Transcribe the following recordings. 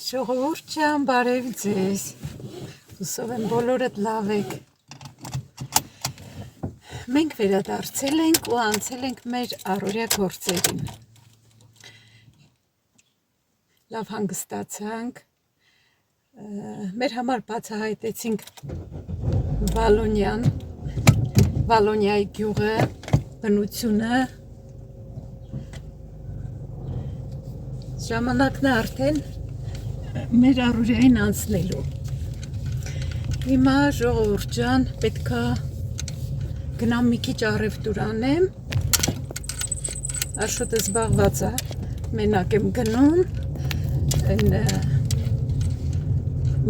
Ժողովուրդ ջան, բարև ձեզ։ Հուսով եմ բոլորդ լավ եք։ Մենք վերադարձել ենք ու անցել ենք մեր առօրյա գործերին։ Լավ հանգստացանք։ Մեր համար բացահայտեցինք Վալոնիայի գյուղը, բնությունը։ Ժամանակն է արդեն մեր առօրյային անցնելու։ Հիմա ժողովուրդ ջան, պետքա գնամ մի քիչ առևտուր անեմ։ Աշոտը զբաղված է, մենակ եմ գնում։ Այն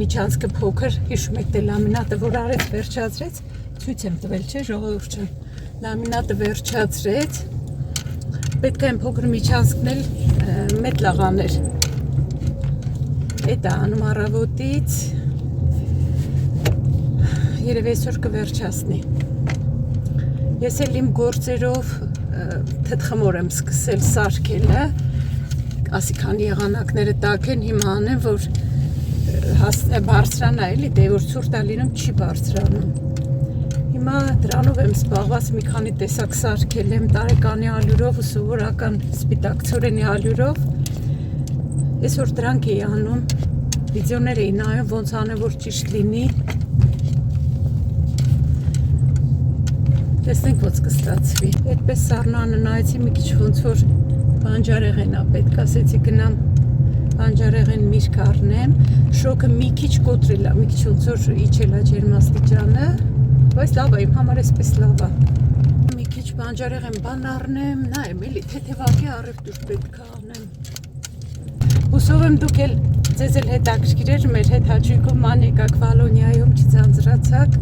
միջանցքը փոքր, հիշում եք դե լամինատը, որ արեց վերջացրեց, ցույց եմ տվել, չէ ժողովուրդ ջան։ Լամինատը վերջացրեց։ Պետք է այն փոքր միջանցքն էլ մեծ լաղաներ։ Էդ է անում առավոտից, երևի այսօր կվերջացնի։ Ես էլ իմ գործերով թթխմոր եմ սկսել սարքելը, ասի քանի եղանակները տաք են, հիմա անեմ, որ բարձրանա էլի, դե որ ցուրտ է լինում, չի բարձրանում։ Հիմա դրանով եմ զբաղված, մի քանի տեսակ սարքել եմ տարեկանի ալյուրով ու սովորական սպիտակցորենի ալյուրով։ Այսօր դրանք էի անում, վիդեոներ էի նայում, ոնց անեմ, որ ճիշտ լինի։ Տեսնենք ոնց կստացվի։ Այդպես սառնանը նայեցի մի քիչ ոնց որ բանջարեղեն է պետք, ասեցի գնամ բանջարեղեն միրգ առնեմ, շոկը մի քիչ կոտրել է, մի քիչ ոնց որ իջել է ջերմաստիճանը, բայց լավ է, իմ համար էսպես լավ է։ Մի քիչ բանջարեղեն բան առնեմ, նայեմ էլի թեթևակի առևտուր պետք է անեմ։ Հուսով եմ դուք էլ ձեզ էլ հետաքրքիր էր մեր հետ հաճույքով ման եկաք Վալոնիայում չձանձրացաք։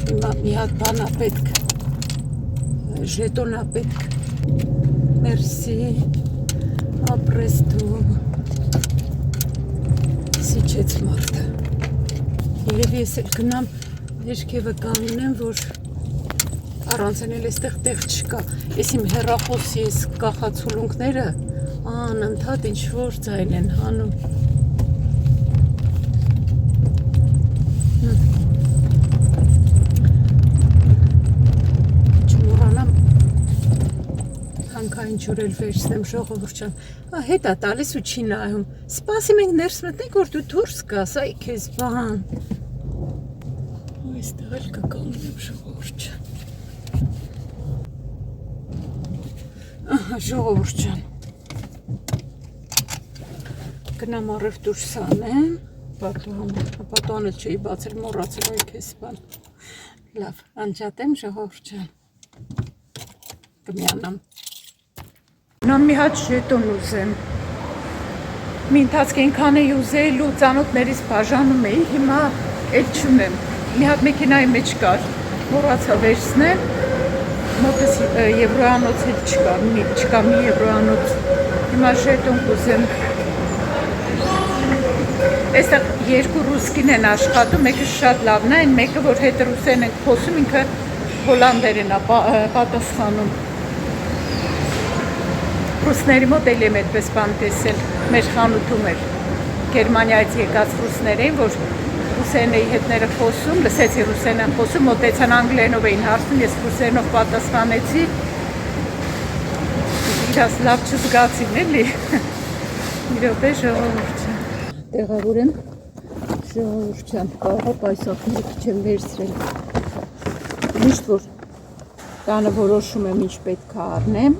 Հիմա մի հատ բան է պետք, ժետոն է պետք։ Մերսի, ապրես դու։ Սիջեց մարդը։ Երևի ես էլ գնամ ներքևը կանգնեմ, որ առանց էլ այստեղ տեղ չկա։ Ես իմ հեռախոսի ես կախացուլունքները անընդհատ ինչ-որ ձայն են հանում։ Չմոռանամ հանքային ջուր էլ վերցնեմ ժողովուրդ ջան։ Հետ է տալիս ու չի նայում։ Սպասի մենք ներս մտնենք, որ դու դուրս գաս, այ քեզ բան։ Այստեղ էլ կկանգնեմ ժողովուրդ ջան։ Ահա ժողովուրդ ջան։ Գնամ առևտուր սանեմ, պատուանը չէի բացել, մոռացել այ քեզ բան։ Լավ, անջատեմ ժողովուրդ ջան։ Կմիանամ։ Նամ մի հատ ժետոն ուզեմ։ Մի ընթացք այնքան էի ուզել ու ծանոթներից բաժանում էի, հիմա էլ չունեմ։ Մի հատ մեքենայի մեջ կար, մոռացա վերցնել, մոտս եվրոյանոց էլ չկա մի եվրոյանոց։ Հիմա ժետոն կուզեմ։ Այստեղ երկու ռուսկին են աշխատում, մեկը շատ լավն է, այն մեկը, որ հետ ռուսեն ենք խոսում, ինքը հոլանդերեն է պատասխանում։ Ռուսների մոտ էլ եմ այդպես բան տեսել, մեր խանութում էր։ Գերմանիայից եկած ռուսներ էին, որ ռուսերենի հետները խոսում, լսեցի ռուսերեն են խոսում, մոտեցան անգլերենով էին հարցնում, ես ռուսերենով պատասխանեցի։ Իրաց լավ չզգացին էլի։ Մի րոպե ժողովուրդ ջան։ Տեղավորեմ ժողովուրդ ջան, կարող այս ախները քիչ եմ վերցրել։ Միշտ որ տանը որոշում եմ ինչ պետք է առնեմ,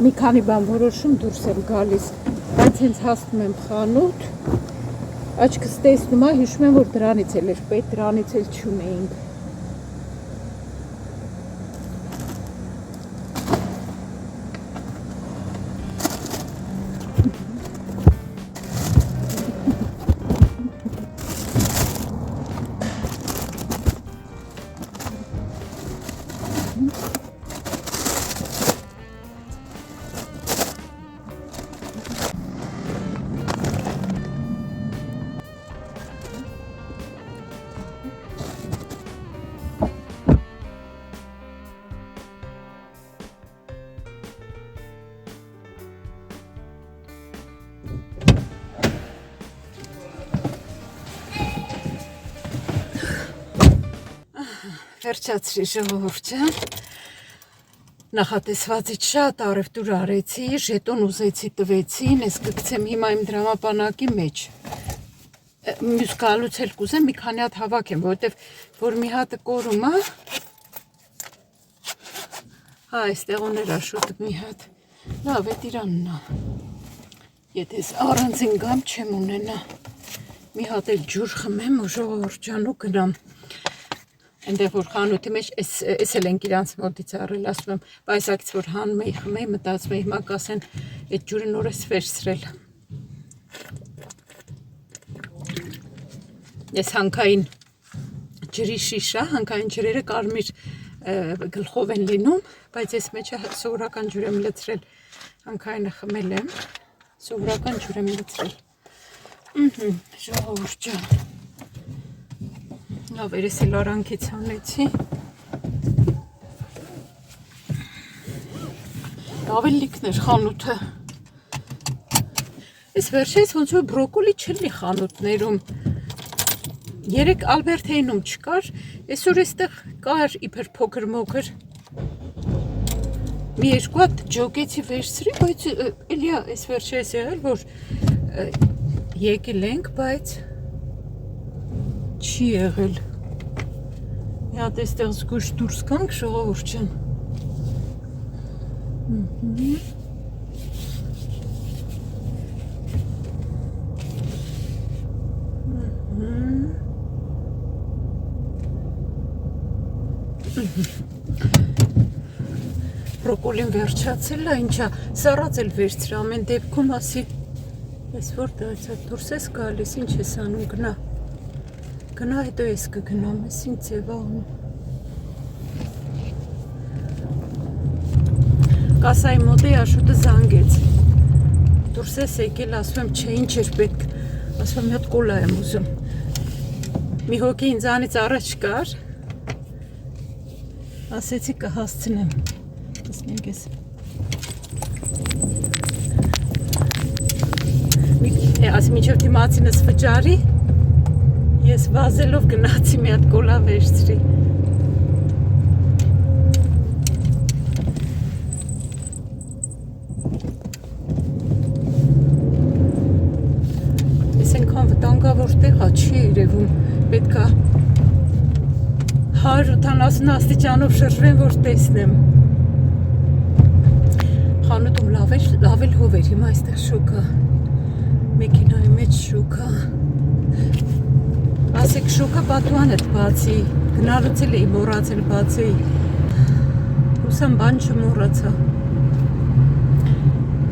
մի քանի բան որոշում դուրս եմ գալիս, բայց հենց հասնում եմ խանութ, աչքս տեսնում է, հիշում եմ, որ դրանից էլ էր պետք, դրանից էլ չունեինք։ վերջացրի ժողովուրդը։ Նախատեսվածից շատ առևտուր արեցի, ժետոն ուզեցի տվեցի, ես կգցեմ հիմա իմ դրամապանակի մեջ։ Մյուս գալուց էլ կուզեմ մի քանի հատ հավաքեմ, որովհետև որ մի հատը կորում է։ Հա, այստեղ ուներ աշոտը մի հատ։ Լավ է Իրանն է։ Եթե առանցին գամ չեմ ունենա։ Մի հատ էլ ջուր խմեմ ու ժողովուրդ ջան ու գնամ։ Այնտեղ որ խանութի մեջ էս էլ ենք իրանց մոտից առել, ասում եմ, բայսակից որ հանում էի խմեի, մտածում էի հիմա կասեն այդ ջուրը նոր ես վերցրել։ Ես հանքային ջրի շիշա, հանքային ջրերը կարմիր գլխով են լինում, բայց ես մեջը սովորական ջուր եմ լցրել, հանքայինը խմել եմ, սովորական ջուր եմ լցրել։ Ժողովուրդ ջան։ Լավ, երես էլ արանքից հանեցի։ Ավելի լիքներ խանութը։ Ես վերջերս ոնց որ բրոկոլի չլի խանութներում։ Երեք Ալբերտեյնում չկար, այսօր էստեղ կար իբր փոքր մոքր։ Մի երկու հատ ջոկեցի վերցրի, բայց էլի այս վերջերս եղել, որ եկել ենք, բայց չի եղել։ Մի հատ էստեղ զգույշ դուրս կանք ժողովուրդ ջան։ Բրոկոլին վերջացել է, ինչա, սառած էլ վերցրի ամեն դեպքում ասի, ես որ դուրս ես գալիս, ինչ ես անում, գնա, գնա հետո ես կգնամ, ես ինչ ձև անում։ Կասայի մոտ էի աշոտը զանգեց, դուրս ես եկել, ասում եմ, չէ, ինչ էր պետք, ասում եմ, մի հատ կոլա եմ ուզում, մի հոգի ինձանից առաջ կար, ասեցի կհասցնեմ, տեսնենք ես, ասի մինչև դիմացինս վճարի, ես վազելով գնացի մի հատ կոլա վերցրի։ Ես ենքան վտանգավոր տեղա չի երևում, պետք է 180 աստիճանով շրջվեմ, որ տեսնեմ։ Խանութում լավ էլ հով էր, հիմա այստեղ շոկ է, մեքենայի մեջ շոկ է։ Ասեք շոկը պատուանդ բացի, գնալուց էլ էի մոռացել բացեի, ուսամ բան չմոռացա։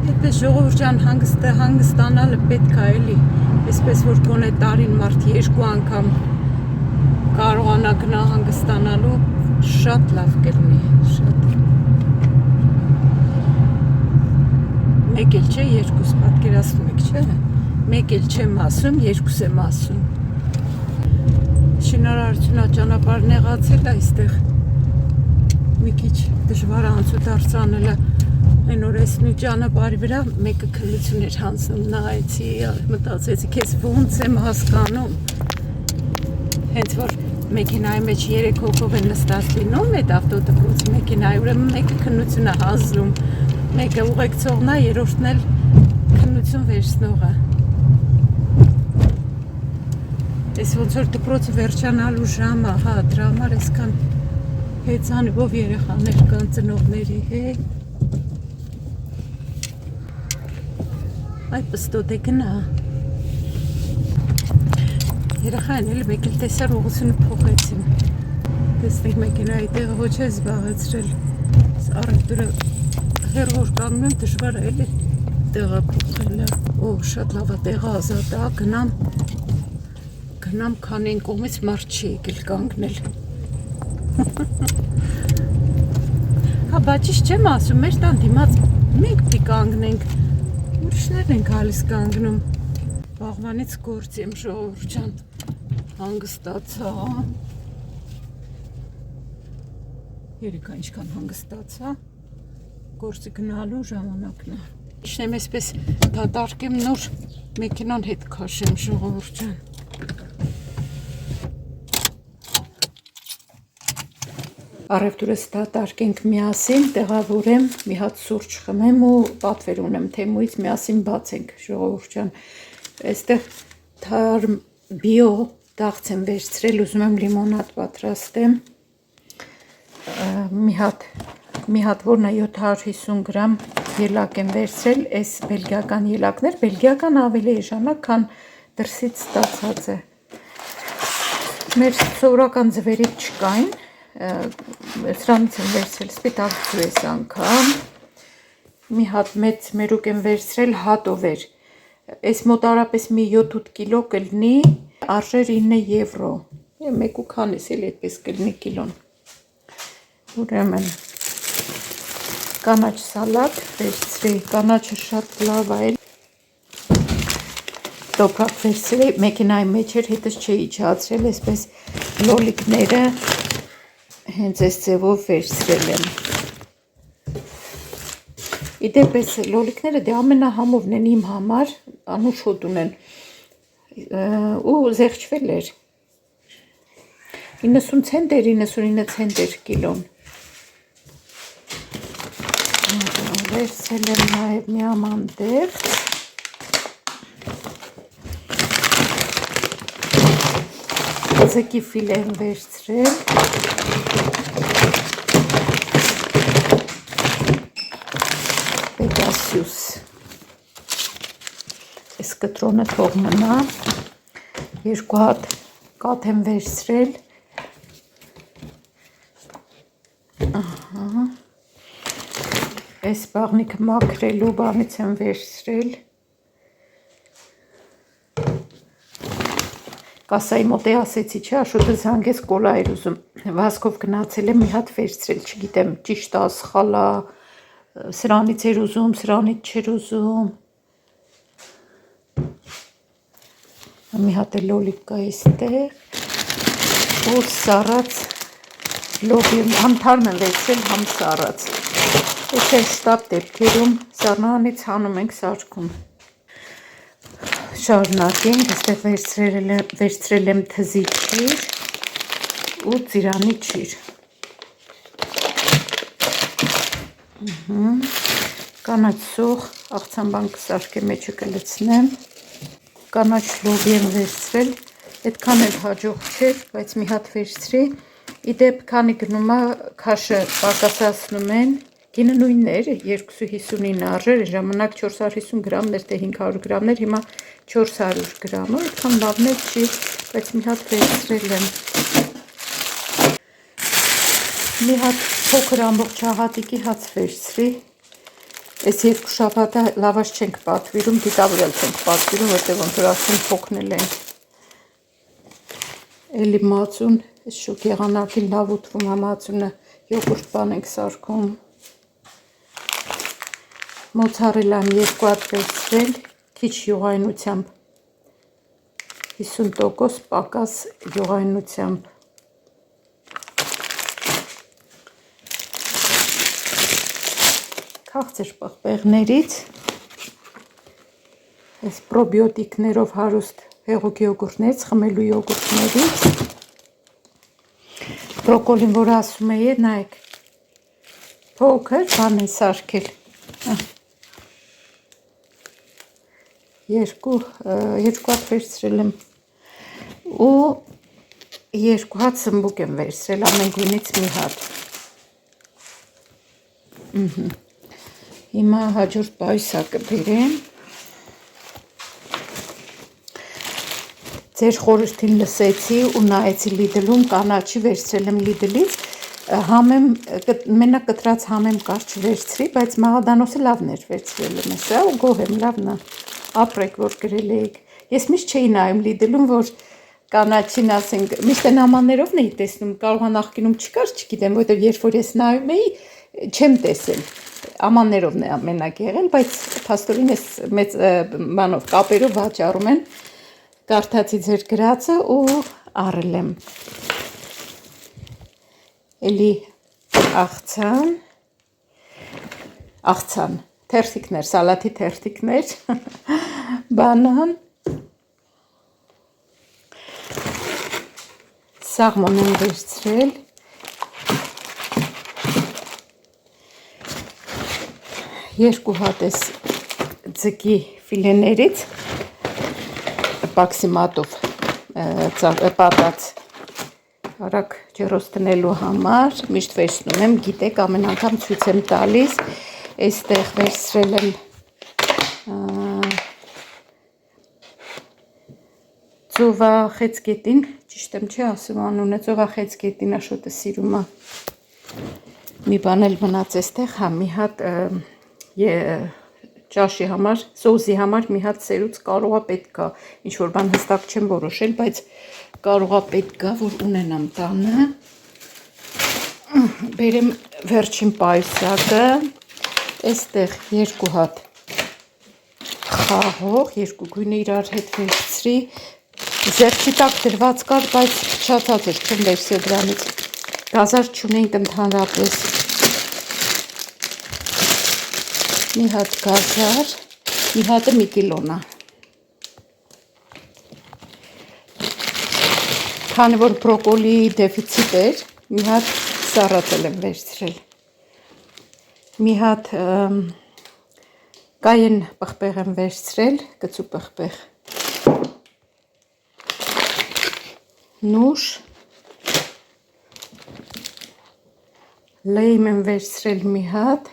Այդպես ժողովուրդ ջան հանգստանալը պետք է էլի, այսպես որ գոնե տարին մարդ 2 անգամ կարողանա գնա հանգստանալու շատ լավ կլինի, շատ։ Մեկ էլ չէ, երկուս պատկերացնում եք, չէ։ Մեկ էլ չեմ ասում, երկուս եմ ասում։ Շինարարությունը ճանապարհ նեղացել է այստեղ։ Մի քիչ դժվար անցուդ արձանել է։ Այն օր ես նույն ճանապարհի վրա մեկը քննություն էր հանձնում, նայեցի, մտածեցի, քեզ ոնց եմ հասկանում։ Հենց որ մեքենայի մեջ 3 հոգով են նստած լինում այդ ավտոդպրոցի մեքենայի, ուրեմն մեկը քննություն է հանձնում, մեկը ուղեկցողն է, երրորդն էլ քննություն վերցնողը։ Ես ոնց որ դպրոցը վերջանալու ժամը, հա, դրա համար այսքան հեծանվով երեխաներ կան ծնողների հետ։ Այ պստոտ է գնա։ Երեխային էլ մեկ էլ տեսար ուղղությունը փոխեցին։ Տեսնենք մեքենայի տեղը ոչ է զբաղեցրել։ Առևտուրը հեռավոր կանգնում եմ, դժվար է էլի տեղը փոխելը։ Օ, շատ լավ է, տեղը ազատ է, գնամ, քանի այն կողմից մարդ չի եկել կանգնել։ Հա, բաճիշ չեմ ասում, մեր տան դիմաց մենք պիտի կանգնենք, ուրիշներն են գալիս կանգնում։ Վաղվանից գործի եմ ժողովուրդ ջան, հանգստացա։ Երեքա ինչքան հանգստացա, գործի գնալու ժամանակն է։ Իշնեմ այսպես դատարկեմ նոր մեքենան հետ քաշեմ ժողովուրդ ջան։ Առևտուրս դատարկենք միասին, տեղավորեմ, մի հատ սուրճ խմեմ ու պատվեր ունեմ թեմուից միասին բացենք, ժողովուրդ ջան։ Այստեղ թարմ բիո դաղց եմ վերցրել, ուզում եմ լիմոնադ պատրաստեմ։ Մի հատ որն է 750 գրամ ելակ եմ վերցրել, այս բելգիական ելակներ, բելգիական ավելի էժանակ, քան դրսից ստացած է։ Մեր սովորական ձվերից չկային, սրանից եմ վերցրել սպիտակ ձու այս անգամ, մի հատ մեծ մերուկ եմ վերցրել հատովեր, այս մոտարապես մի 7-8 կիլո կլնի, արժեր 9 եվրո, մեկ ու քանիս էլ այդպես կլնի կիլոն, ուրեմն կանաչ սալատ վերցրի, կանաչը շատ լավ է, տոփակ վերցրի, մեքենայի մեջ էր, հետս չէի իջացրել, այսպես լոլիկները հենց այս ձևով վերցրել եմ։ Իդեպ այս լոլիկները դե ամենահամովն են իմ համար, անուշ հոտ ունեն ու զեղչվել էր։ 90 ցենտ էր, 99 ցենտ էր կիլոն։ Վերցրել եմ նաև մի ամանդեղ։ Ձկի ֆիլե եմ վերցրել։ Պեգասյուս։ Այս կտրոնը թող մնա։ 2 հատ կաթ եմ վերցրել։ Այս բաղնիքը մաքրելու բանից եմ վերցրել։ Կասայի մոտ է ասեցի, չէ, Աշոտը զանգեց կոլա էր ուզում, վազքով գնացել եմ, մի հատ վերցրել, չգիտեմ, ճիշտ է, սխալ է, սրանից էր ուզում, սրանից չէր ուզում։ Մի հատ էլ լոլիկ կա այստեղ, ու սառած լոբի, համ թարմ եմ վերցրել, համ սառած։ Այս էլ շտապ դեպքերում սառնարանից հանում ենք սարքում։ Շարունակենք, այստեղ վերցրել եմ թզի ճիր ու ծիրանի ճիր։ Կանաչ սող, աղցանբան կսարքեմ մեջը կլցնեմ։ Կանաչ լոբի եմ վերցրել, այդքան էլ հաջող չէր, բայց մի հատ վերցրի։ Իդեպ քանի գնում է քաշը պակասացնում են, գինը նույնն էր, 259 արժեր, ժամանակ 450 գրամներ, թե 500 գրամներ, հիմա 400 գրամը, այդքան լավներ չի, բայց մի հատ վերցրել եմ։ Մի հատ փոքր ամբողջ աղատիկի հաց վերցրի։ Այս 2 շաբաթը լավաշ չենք պատվիրում, դիտավորյալ չենք պատվիրում, որտեղ ոնց որ ասում փոքնել ենք։ Էլի մածուն, այս շուկ եղանակին լավ ուտվում է մածունը, յոգուրտ բան ենք սարքում։ Մոցարելան 2 հատ վերցրել, քիչ յուղայնությամբ, 50% պակաս յուղայնությամբ։ Քաղցր պղպեղներից, այս պրոբիոտիկներով հարուստ հեղուկ յոգուրտներից, խմելու յոգուրտներից, բրոկոլին, որ ասում էի, նայեք, փոքր բան են սարքել, 2 հատ վերցրել եմ ու 2 հատ սմբուկ եմ վերցրել, ամեն գույնից մի հատ։ Հիմա հաջորդ պայուսակը բերեմ։ Ձեր խորհրդին լսեցի ու նայեցի Lidl-ում, կանաչի վերցրել եմ Lidl-ից, մենակ կտրած համեմ կարճ վերցրի, բայց մաղադանոսը լավն էր վերցրել եմ հեսա ու գոհ եմ, լավն է, ապրեք, որ գրել էիք։ Ես միշտ չէի նայում Lidl-ում, որ կանաչին ասենք, միշտ են ամաններովն էի տեսնում, կարող է նախկինում չկար, չգիտեմ, որովհետև երբ որ ես նայում էի, չեմ տեսել, ամաններովն է մենակ եղել, բայց փաստորեն ես մեծ բանով կապերով վաճառում են, կարդացի ձեր գրածը ու առել եմ։ Էլի աղցան, թերթիկներ, սալատի թերթիկներ, բանան, սաղմոն եմ վերցրել, երկու հատ էս ձկի ֆիլեներից բաքսիմատով պատած արագ ջերոս տնելու համար միշտ վերցնում եմ, գիտեք, ամեն անգամ ցույց եմ տալիս, այստեղ վերցրել եմ ծովախեցգետին, ճիշտ եմ չի ասում անունը, ծովախեցգետին աշոտը սիրում է, մի բան էլ մնաց այստեղ, հա, մի հատ ճաշի համար, սոուսի համար մի հատ սերուց կարողա պետք է, ինչ-որ բան հստակ չեմ որոշել, բայց կարողա պետք է, որ ունենամ տանը, բերեմ վերջին պայուսակը, այստեղ երկու հատ խաղող, երկու գույնը իրար հետ վերցրի, զեղչի տակ դրված կար, բայց փչացած էր, չեմ վերցրել դրանից, գազար չունեինք ընդհանրապես, մի հատ գազար, մի հատը մի կիլոն է, քանի որ բրոկոլի դեֆիցիտ էր, մի հատ սառաթել եմ վերցրել, մի հատ կայեն պղպեղ եմ վերցրել, կծու պղպեղ, նուշ, լեյմ եմ վերցրել մի հատ,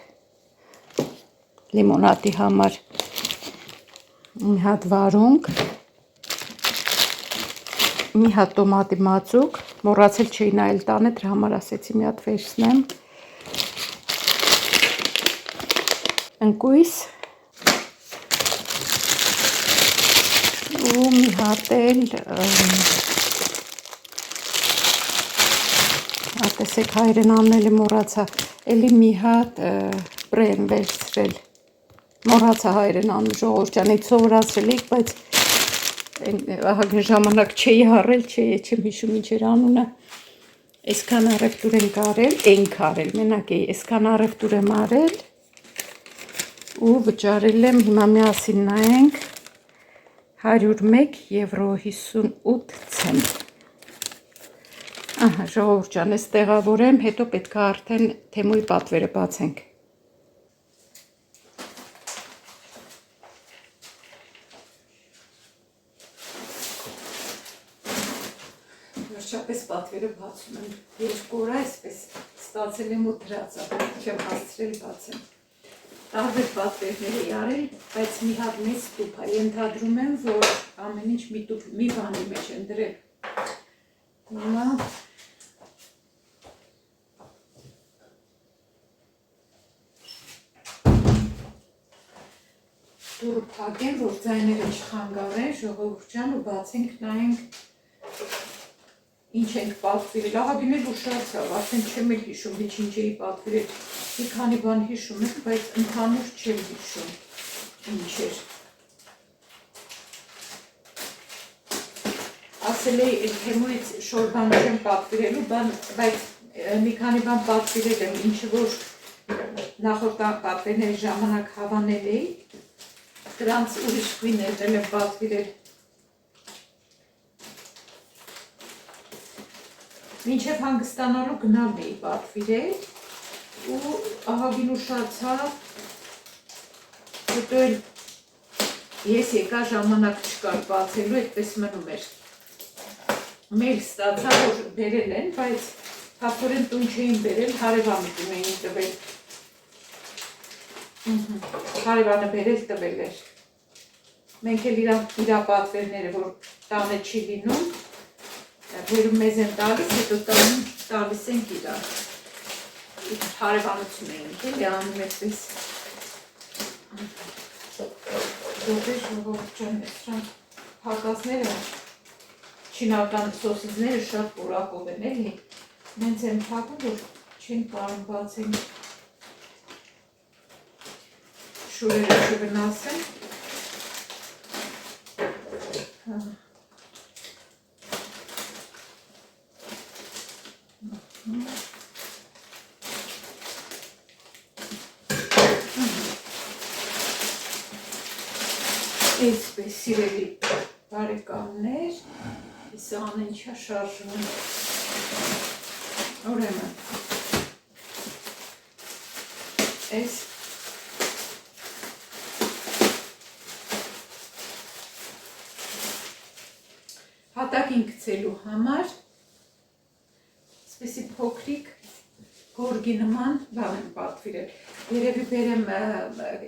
լիմոնադի համար մի հատ վարունգ, մի հատ տոմատի մածուկ, մոռացել չէի նայել տանը, դրա համար ասեցի մի հատ վերցնեմ, ընկույզ ու մի հատ էլ տեսեք հայրեն անունը մոռացա, էլի մի հատ պրե եմ վերցրել, մոռացա հայրեն անուն ժողովրդյանից սովորացրել եք, բայց ահագին ժամանակ չէի հարել, չեմ հիշում ինչ էր անունը, այսքան առևտուր ենք արել, մենակ էի, այսքան առևտուր եմ արել ու վճարել եմ, հիմա միասին նայենք, 101 եվրո 58 ցենտ, ահա ժողովուրդ ջան, ես տեղավորեմ, հետո պետք է արդեն թեմուի պատվերը բացենք, վերջապես պատվերը բացում եմ, երկու օր այսպես ստացել եմ ու դրածա, չեմ հասցրել բացեմ, տարբեր պատվերներ էի արել, բայց մի հատ մեծ տուփ է, ենթադրում եմ, որ ամեն ինչ մի տուփ, մի բանի մեջ են դրել, հիմա դուրը փակեմ, որ ձայները չխանգարեն, ժողովուրդ ջան, ու բացենք, նայենք ինչ ենք պատվիրել, ահագին էլ ուշացավ, արդեն չեմ էլ հիշում, ինչ էի պատվիրել, մի քանի բան հիշում եմ, բայց ընդհանուր չեմ հիշում, ինչ էր, ասել էի թեմուից շոր բան չեմ պատվիրելու, բայց մի քանի բան պատվիրել եմ, ինչը որ նախորդ պատվերների ժամանակ հավանել էի, դրանց ուրիշ գույներ եմ պատվիրել, մինչև հանգստանալու գնալն էի պատվիրել ու ահագին ուշացա, հետո էլ ես եկա ժամանակ չկար բացելու, այդպես մնում էր, մեյլ ստացա, որ բերել են, բայց փափորեն տուն չէին բերել, հարևանը տուն էին տվել, հարևանը բերել տվել էր, մենք էլ իրա պատվերները, որ տանը չի լինում, վերում մեզ են տալիս, հետո տալիս ենք իրար, հարևանություն էինք, էլի անում էպես, դոբեր ժողովուրդ ջան, սրանք հակազները, չինական սոսիզները շատ պուրակով են, էլի, նենց են թակում, որ չեն կարում բացեն, շուրերը չվնասեն, Այսպես սիրելի բարեկամներ, ես ամեն ինչա շարժում եմ, ուրեմն, այս հատակին գցելու համար այսպեսի փոքրիկ գորգի նման բան եմ պատվիրել։ Երևի բերեմ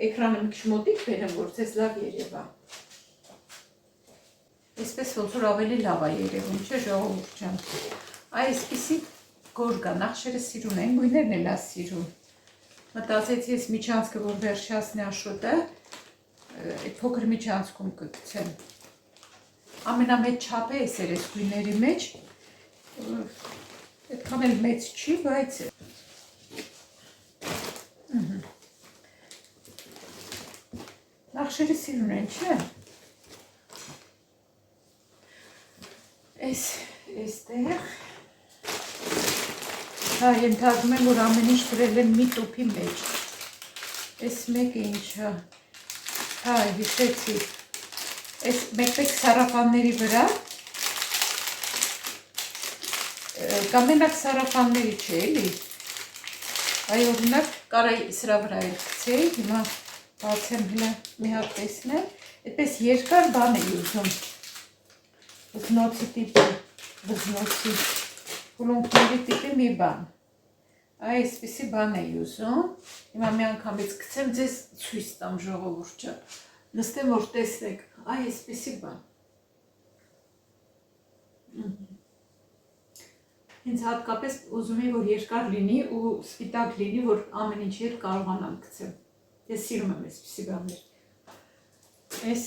էկրանը մի քիչ մոտիկ բերեմ, որ ձեզ լավ երևա։ Այսպես ոնց որ ավելի լավ է երևում, չէ՞ ժողովուրդ ջան։ Այսպեսի գորգա, նախշերը սիրուն են, գույներն էլ է սիրուն։ Մտածեցի ես միջանցքը, որ վերջացնի Աշոտը, այդ փոքր միջանցքում կգցեմ։ Ամենամեծ չափը էս էր այս գույների մեջ, այդքան էլ մեծ չի, բայց նախշերը սիրուն են, չէ՞։ Այստեղ հա, ենթադրում եմ, որ ամեն ինչ դրել եմ մի տուփի մեջ։ Այս մեկը ինչ է։ Հա, հիշեցի։ Այս մեկ-մեկ սարապանների վրա կամ մենակ սարապանների չէ, էլի։ Այ օրինակ կարա սրա վրա էլ գցեի, հիմա բացեմ հլը մի հատ տեսնել, այդպես երկար բան էի ուզում, վզնոցի տիպի, վզնոցի, հուլունքների տիպի մի բան, այ այսպիսի բան էի ուզում, հիմա մի անգամից գցեմ ձեզ ցույց տամ ժողովուրդ ջան, նստեմ որ տեսնեք, այ այսպիսի բան, ինձ հատկապես ուզում եմ, որ երկար լինի ու սպիտակ լինի, որ ամեն ինչ հետ կարողանամ գցեմ։ Ես սիրում եմ այսպիսի բաներ։ Այս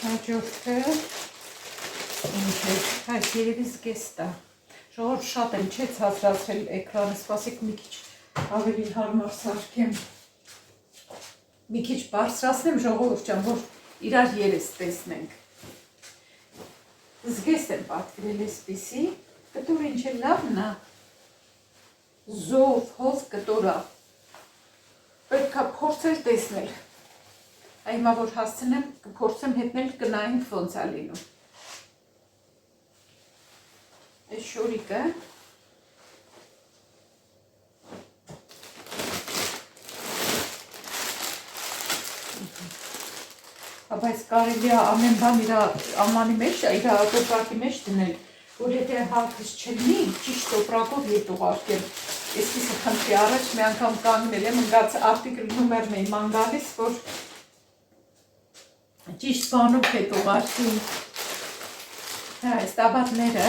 հաջորդը ինչ է, այս երևի զգեստ է։ Ժողովուրդ շատ եմ չէ ցածրացրել էկրանը, սպասեք մի քիչ ավելի հարմար սարքեմ։ Մի քիչ բարձրացնեմ ժողովուրդ ջան, որ իրար երես տեսնենք։ Զգեստ եմ պատվիրել այսպիսի, կտորը ինչ է լավն է։ Զով, հոզ կտորա, պետք է փորձել տեսնել, այ հիմա որ հասցնեմ, կփորձեմ հետնել կնայինք ոնց է լինում, այս շորիկը, բայց կարելի է ամեն բան իր ամանի մեջ, իր տոպրակի մեջ դնել, որ եթե հարկս չլինի, ճիշտ տոպրակով ետ ուղարկել, այսպիսի խնդրի առաջ մի անգամ կանգնել եմ, ընկած արտիկլ նումերն էի ման գալիս, որ ճիշտ բանով հետ ուղարկի, այս տաբատները,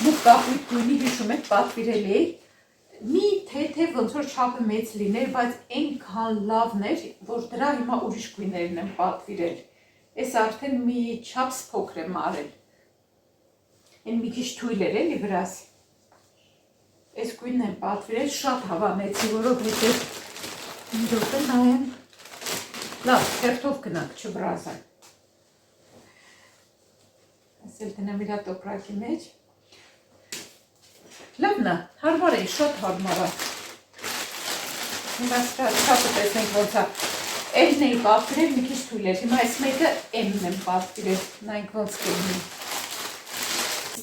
մուկ կապույտ գույնի հիշում եք պատվիրել էի, մի թե ոնց որ չափը մեծ լիներ, բայց այնքան լավն էր, որ դրա հիմա ուրիշ գույներն եմ պատվիրել, այս արդեն մի չափս փոքր եմ արել, են մի քիչ թույլ էր էլի վրաս, այս գույնն եմ պատվիրել, շատ հավանեցի, որովհետև մի րոպե նայեմ, լավ, թերթով գնանք չվրազան, ասել դնեմ իրա տոպրակի մեջ, լավն է, հարմար է, շատ հարմար է, հիմա շատը տեսնենք ոնց է, L-ն էի պատվիրել, մի քիչ թույլ էր, հիմա այս մեկը M-ն եմ պատվիրել, նայենք ոնց կլինի,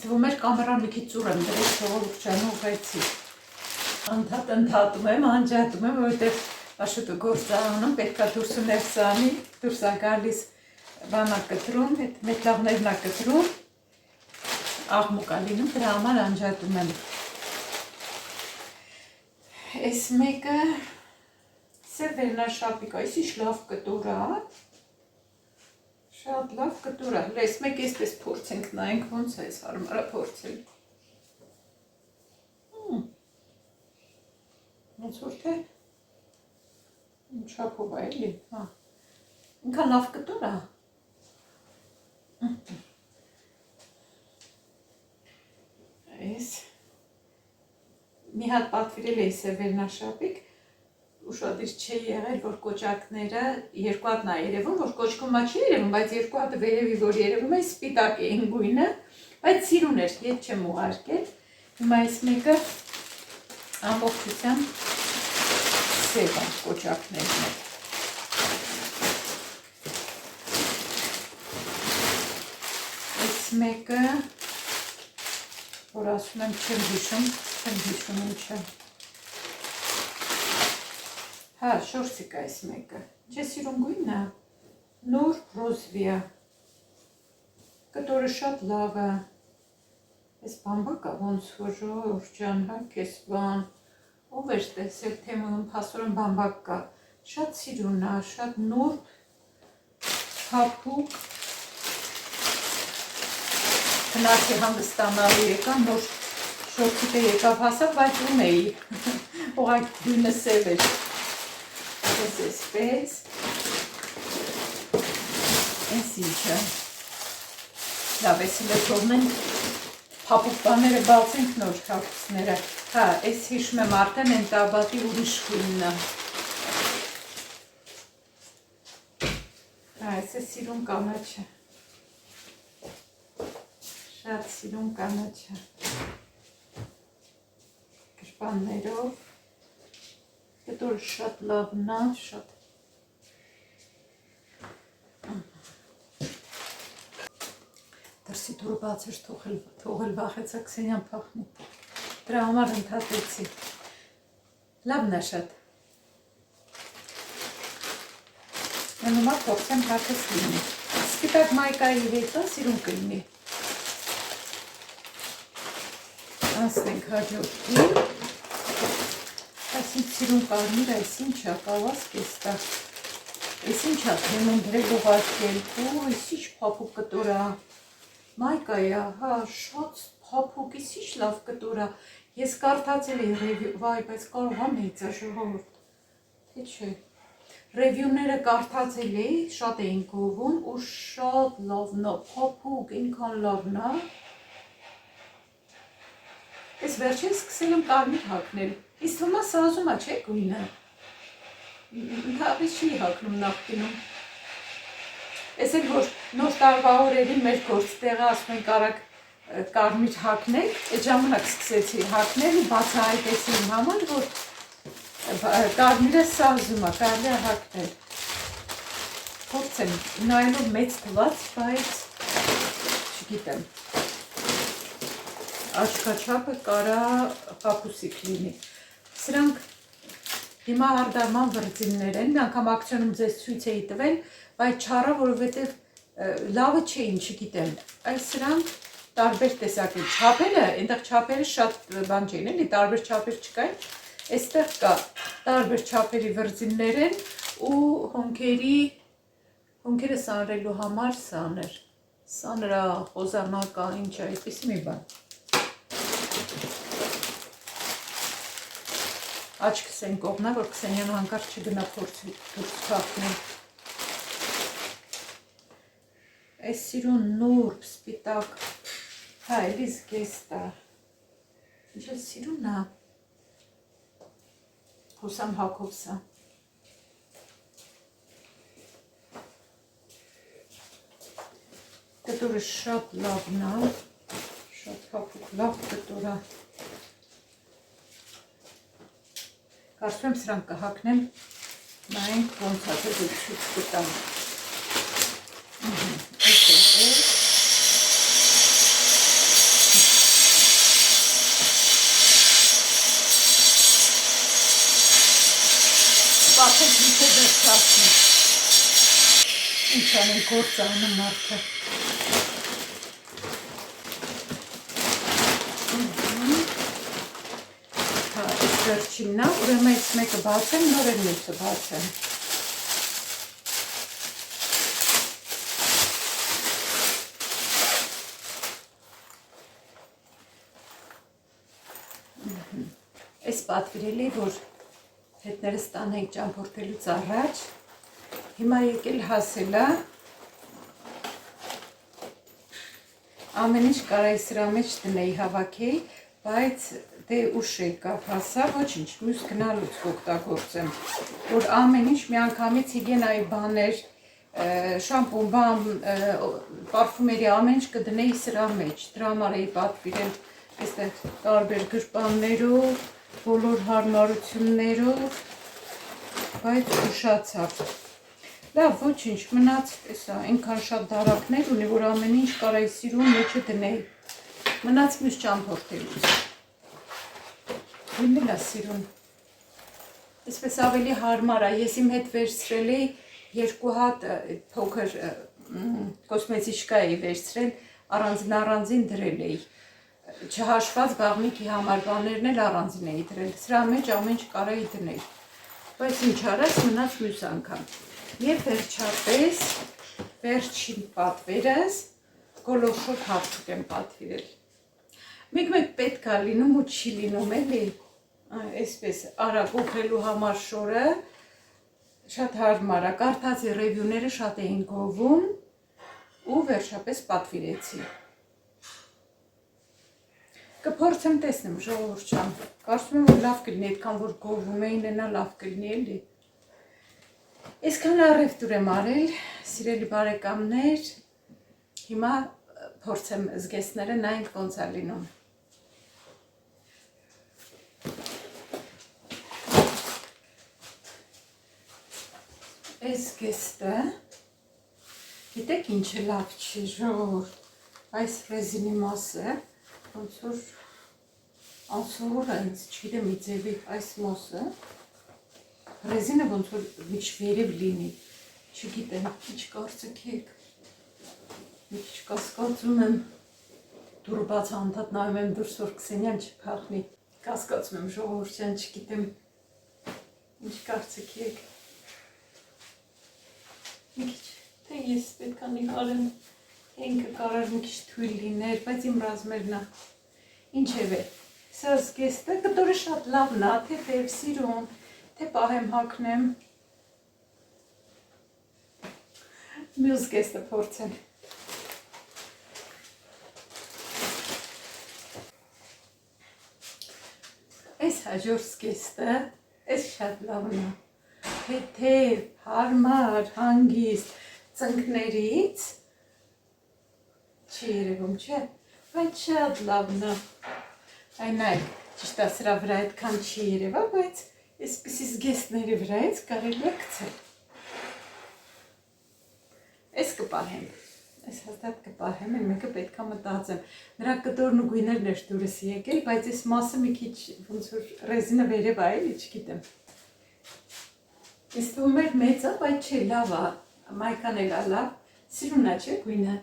թվում էր կամերան մի քիչ ծուր եմ դրել ժողովուրդ ջան ուղղեցի, ընդհատում եմ, անջատում եմ, որովհետև Աշոտը գործ է անում, պետք է դուրս ու ներս անի, դուրս է գալիս բան է կտրում, այդ մետլաղներն է կտրում, աղմուկ է լինում, դրա համար անջատում եմ։ Այս մեկը սև վերնաշապիկ, այս ինչ լավ կտոր է, շատ լավ կտոր է, այս մեկ այսպես փորձենք նայենք ոնց է այս հարմար է փորձել։ Ոնց որ թե չափով է էլի, ինքան լավ կտոր է։ Այս մի հատ պատվիրել էի սև վերնաշապիկ, ուշադիր չի եղել, որ կոճակները երկու հատն է երևում, որ կոճկումա չի երևում, բայց երկու հատը վերևի, որ երևում է սպիտակ էին գույնը, բայց սիրուն էր, ետ չեմ ուղարկել, հիմա այս մեկը ամբողջությամբ սև է կոճակներն է։ Այս մեկը, որ ասում եմ չեմ հիշում ինչը։ Հա, շորսիկ այս մեկը, չէ սիրուն գույնն է, նոր ռոզվիա, կտորը շատ լավ է, ես բամբակա ոնց որ ժողջան, հա, կես բան, ով էր տեսել թեմում պասորն բամբակ կա, շատ սիրուն է, շատ նոր, հապուկ, քնարքի հանգստանալու եկա, նոր շորքիտը եկավ հասավ, բայց ում էի, ուղղակ դյունը սև էր, ես էսպես, ես ինչը, լավ ես հլը թողնեն, հապուկ բաները բացենք նոր հապուսները, հա, ես հիշում եմ արդեն են տաբատի ուրիշ խույննը, հա, ես է սիրուն կանաչը, շատ սիրուն կանաչը, Կրպաններով, կտոր շատ լավն է, շատ դրսի դուրը բաց էր թողել վախեցա Քսենյան փախնի, դրա համար ընդհատեցի, լավն է շատ, նոմա թողսեմ հարկս լինի, սպիտակ մայկայի հետ է սիրուն կլինի, անցնենք հաջորդի, այս ինչ սիրուն կարմիր, այս ինչա, կավաս կեստա, այս ինչա թեմուն դրել ուղարկել, այս ինչ պապուկ կտորա, մայկայա, հա, շատ պապուկ, այս ինչ լավ կտորա, ես կարդացել էի ռևյու, վայ, բայց կարող համ հեծա ժողովուրդ, թե չէ, ռևյուները կարդացել էի, շատ էին գովում ու շատ լավն է, պապուկ, ինքան լավն է, Ես վերջին սկսել եմ կարմիր հագնել, իսկ թվում է սազում է, չէ գույնը, ընդհանրապես չի հագնում նախկինում, ես էլ որ նոր տարվա օրերին մեր գործտեղը ասում են կարակ կարմիր հագնել, այդ ժամանակ սկսեցի հագնել ու բացահայտեցի իմ համար, որ կարմիրը սազում է, կարելի է հագնել, փորձեմ, նայելով մեծ թված, բայց չգիտեմ, աչքաչապը կարա պապուսիկ լինի, սրանք հիմա հարդարման վրձիններ են, մի անգամ ակցիոնում ձեզ ցույց էի տվել, բայց չառա, որովհետև լավը չէին, չգիտեմ, այս սրանք տարբեր տեսակի չապերը, այնտեղ չապերը շատ բան չէին, էլի տարբեր չապեր չկային, այստեղ կա տարբեր չապերի վրձիններ են ու հոնքերը սանրելու համար սաներ, սանրա, խոզանակա, ինչ է, այսպիսի մի բան, աչքս են կողնա, որ Քսենյան հանկարծ չգնա փորձի դուրս թափնել, այս սիրուն նուրբ, սպիտակ, հա, էլիս գեստա, ինչ էլ սիրուն է, Հոսամ Հակոբսա, կտորը շատ լավն է, շատ հապուկ լավ կտոր է, կարծում եմ սրանք կհագնեմ, նայենք ոնց է դուք ցույց կտամ, Պատեք միթե դեր ծասնի, ինչ անեն գործ անում մարդը, վերջինն է, ուրեմն այս մեկը բացեմ, նոր էլ մյուսը բացեմ։ Այս պատվիրելի, որ հետները ստանենք ճամփորդելուց առաջ, հիմա եկել հասել է, ամեն ինչ կարայի սրա մեջ տնեի հավաքեի, բայց դե ուշ եկավ հասա, ոչինչ, մյուս գնալուց կօգտագործեմ, որ ամեն ինչ միանգամից հիգիենայի բաներ, շամպուն, բամ, պարֆումերի ամեն ինչ կդնեի սրա մեջ, դրա համար էի պատվիրել այստեղ տարբեր գրպաններով, բոլոր հարմարություններով, բայց ուշացավ։ Լավ, ոչինչ, մնաց, տեսա, այնքան շատ դարակներ ունի, որ ամեն ինչ կարայի սիրուն մեջը դնեի, մնաց մյուս ճամփորդելուց։ Ինն էլ է սիրուն, այսպես ավելի հարմար է, ես իմ հետ վերցրել էի երկու հատ փոքր կոսմետիկայի վերցրել, առանձին դրել էի։ Չհաշված բաղնիկի համար բաներն էլ առանձին էի դրել։ Սրա մեջ ամեն ինչ կարայի դնել։ Բայց ինչ արած մնաց մյուս անգամ։ Եվ վերջապես վերջին պատվերս գոլորշով հարցուկ եմ պատվիրել։ Մեկ պետք է լինում ու չի լինում էլի, այսպես արագ ուղղելու համար շորը շատ հարմար է, կարդացի ռևյուները շատ էին գովում ու վերջապես պատվիրեցի։ Կփորձեմ տեսնեմ ժողովուրդ ջան, կարծում եմ որ լավ կլինի, այդքան որ գովում էին, այնա լավ կլինի էլի։ Այսքան առևտուր եմ արել, սիրելի բարեկամներ, հիմա փորձեմ զգեստները նայենք ոնց է լինում։ Այս զգեստը, գիտեք ինչը լավ չի, ժողովուրդ, այս ռեզինի մասը, ոնց որ անսովոր է ինձ, չգիտեմ ի ձևի այս մասը, ռեզինը ոնց որ միջ վերև լինի, չգիտեմ, ինչ կարծիք եք, մի քիչ կասկածում եմ, դուռը բաց անդադ նայում եմ դուրս որ Քսենյան չփախնի, կասկածում եմ ժողովուրդ ջան, չգիտեմ, ինչ կարծիք եք, մի քիչ, թե ես պետք է նկարեմ, թե ինքը կարար մի քիչ թույլ լիներ, բայց իմ ռազմերն է, ինչևէ, սա զգեստը կտորը շատ լավն է, թե բև սիրում, թե պահեմ հագնեմ, մյուս զգեստը փորձեմ։ Այս հաջորդ զգեստը, այս շատ լավն է, թեթև, հարմար, հանգիստ, ծնկներից, չի երևում, չէ, բայց շատ լավն է, այնայք, ճիշտ է սրա վրա այդքան չի երևա, բայց այսպիսի զգեստների վրայից կարելի է գցել։ Այս կպահեմ, այս հաստատ կպահեմ, այն մեկը պետք է մտածեմ, նրա կտորն ու գույներն էր դուրս եկել, բայց այս մասը մի քիչ ոնց որ ռեզինը վերև է, էլի չգիտեմ։ Ինձ թվում էր մեծ է, բայց չէ, լավ է, մայքան էլ է լավ, սիրուն է, չէ, գույնը։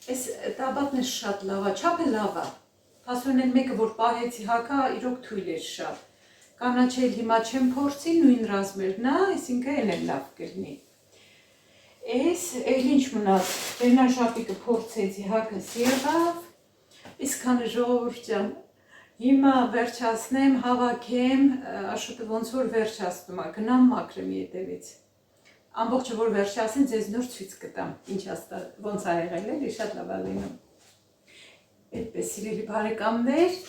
Այս տաբատն է շատ լավ է, չափը լավ է։ Փաստորեն այն մեկը, որ պահեցի հագա, իրոք թույլ էր շատ։ Կանաչել հիմա չեմ փորձի, նույն ռազմերն է, այսինքն այն էլ լավ կլինի։ Այս էլ ինչ մնաց, վերնաշապիկը փորձեցի, հագս եղավ, իսկան ժողովուրդ ջան, հիմա վերջացնեմ, հավաքեմ, Աշոտը ոնց որ վերջացնում է, գնամ մաքրեմ ետևից։ Ամբողջը որ վերջացնեմ, ձեզ նոր ցույց կտամ, ինչ ոնց է եղել, էլի շատ լավ է լինում։ Այդպես սիրելի բարեկամներ,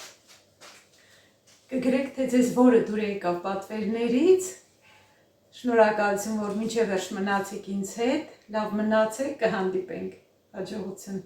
կգրեք, թե ձեզ որը դուր եկավ պատվերներից, շնորհակալություն, որ մինչև վերջ մնացիք ինձ հետ, լավ մնացեք, կհանդիպենք, հաջողություն։